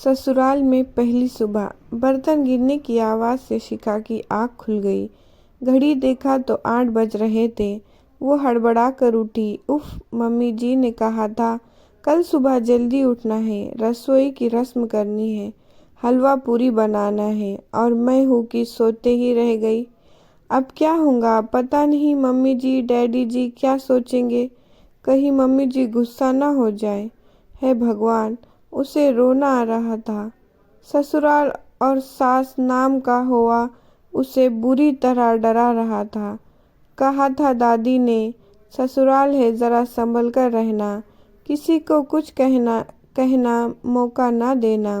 ससुराल में पहली सुबह। बर्तन गिरने की आवाज़ से शिखा की आँख खुल गई। घड़ी देखा तो 8 बज रहे थे। वो हड़बड़ा कर उठी। उफ, मम्मी जी ने कहा था कल सुबह जल्दी उठना है, रसोई की रस्म करनी है, हलवा पूरी बनाना है, और मैं हूँ कि सोते ही रह गई। अब क्या होगा पता नहीं। मम्मी जी डैडी जी क्या सोचेंगे, कहीं मम्मी जी गुस्सा ना हो जाए। हे भगवान, उसे रोना आ रहा था। ससुराल और सास नाम का हुआ उसे बुरी तरह डरा रहा था। कहा था दादी ने, ससुराल है ज़रा संभल कर रहना, किसी को कुछ कहना मौका ना देना,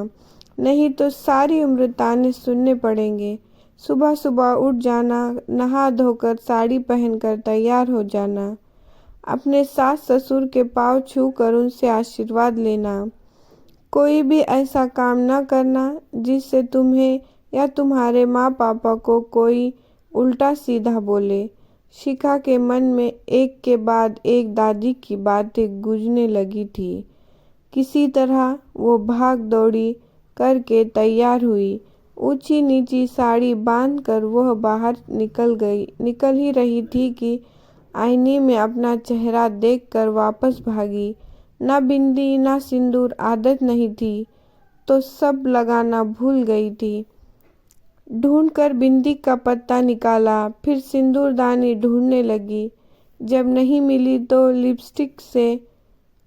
नहीं तो सारी उम्र ताने सुनने पड़ेंगे। सुबह सुबह उठ जाना, नहा धोकर साड़ी पहनकर तैयार हो जाना, अपने सास ससुर के पाँव छू कर उनसे आशीर्वाद लेना। कोई भी ऐसा काम न करना जिससे तुम्हें या तुम्हारे माँ पापा को कोई उल्टा सीधा बोले। शिखा के मन में एक के बाद एक दादी की बातें गूंजने लगी थी। किसी तरह वो भाग दौड़ी करके तैयार हुई। ऊंची नीची साड़ी बांधकर वह बाहर निकल ही रही थी कि आईने में अपना चेहरा देखकर वापस भागी। ना बिंदी ना सिंदूर आदत नहीं थी, तो सब लगाना भूल गई थी। ढूंढकर बिंदी का पत्ता निकाला, फिर सिंदूरदानी ढूंढने लगी। जब नहीं मिली तो लिपस्टिक से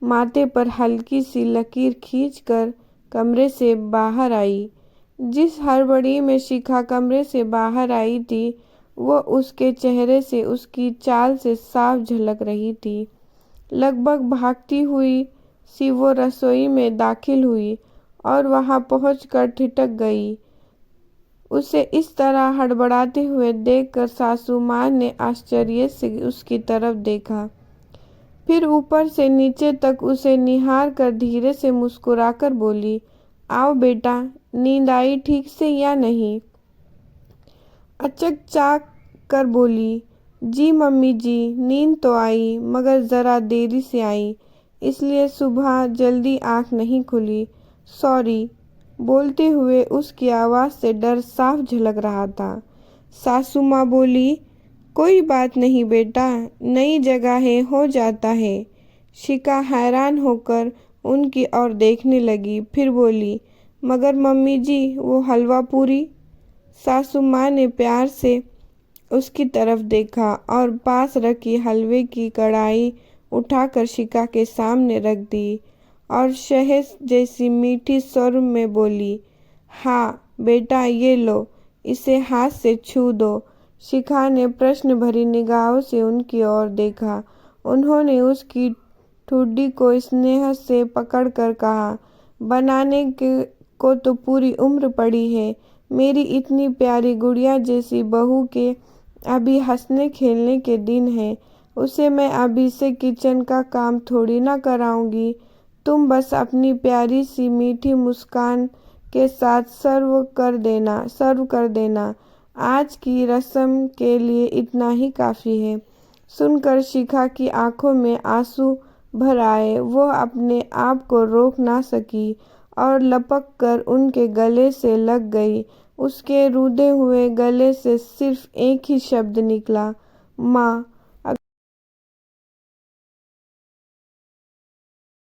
माथे पर हल्की सी लकीर खींचकर कमरे से बाहर आई। जिस हड़बड़ी में शिखा कमरे से बाहर आई थी, वो उसके चेहरे से, उसकी चाल से साफ झलक रही थी। लगभग भागती हुई सी वो रसोई में दाखिल हुई और वहां पहुंचकर ठिठक गई। उसे इस तरह हड़बड़ाते हुए देखकर सासू माँ ने आश्चर्य से उसकी तरफ देखा, फिर ऊपर से नीचे तक उसे निहार कर धीरे से मुस्कुराकर बोली, आओ बेटा, नींद आई ठीक से या नहीं? अचकचाक कर बोली, जी मम्मी जी, नींद तो आई, मगर ज़रा देरी से आई, इसलिए सुबह जल्दी आँख नहीं खुली, सॉरी। बोलते हुए उसकी आवाज़ से डर साफ झलक रहा था। सासू माँ बोली, कोई बात नहीं बेटा, नई जगह है, हो जाता है। शिखा हैरान होकर उनकी ओर देखने लगी, फिर बोली, मगर मम्मी जी वो हलवा पूरी? सासू माँ ने प्यार से उसकी तरफ देखा और पास रखी हलवे की कढ़ाई उठाकर शिखा के सामने रख दी और शहद जैसी मीठी स्वर में बोली, हाँ बेटा ये लो, इसे हाथ से छू दो। शिखा ने प्रश्न भरी निगाहों से उनकी ओर देखा। उन्होंने उसकी ठुड्डी को स्नेह से पकड़कर कहा, बनाने को तो पूरी उम्र पड़ी है, मेरी इतनी प्यारी गुड़िया जैसी बहू के अभी हंसने खेलने के दिन है, उसे मैं अभी से किचन का काम थोड़ी ना कराऊंगी। तुम बस अपनी प्यारी सी मीठी मुस्कान के साथ सर्व कर देना। आज की रस्म के लिए इतना ही काफ़ी है। सुनकर शिखा की आंखों में आंसू भर आए। वो अपने आप को रोक ना सकी और लपक कर उनके गले से लग गई। उसके रूंधे हुए गले से सिर्फ एक ही शब्द निकला, माँ।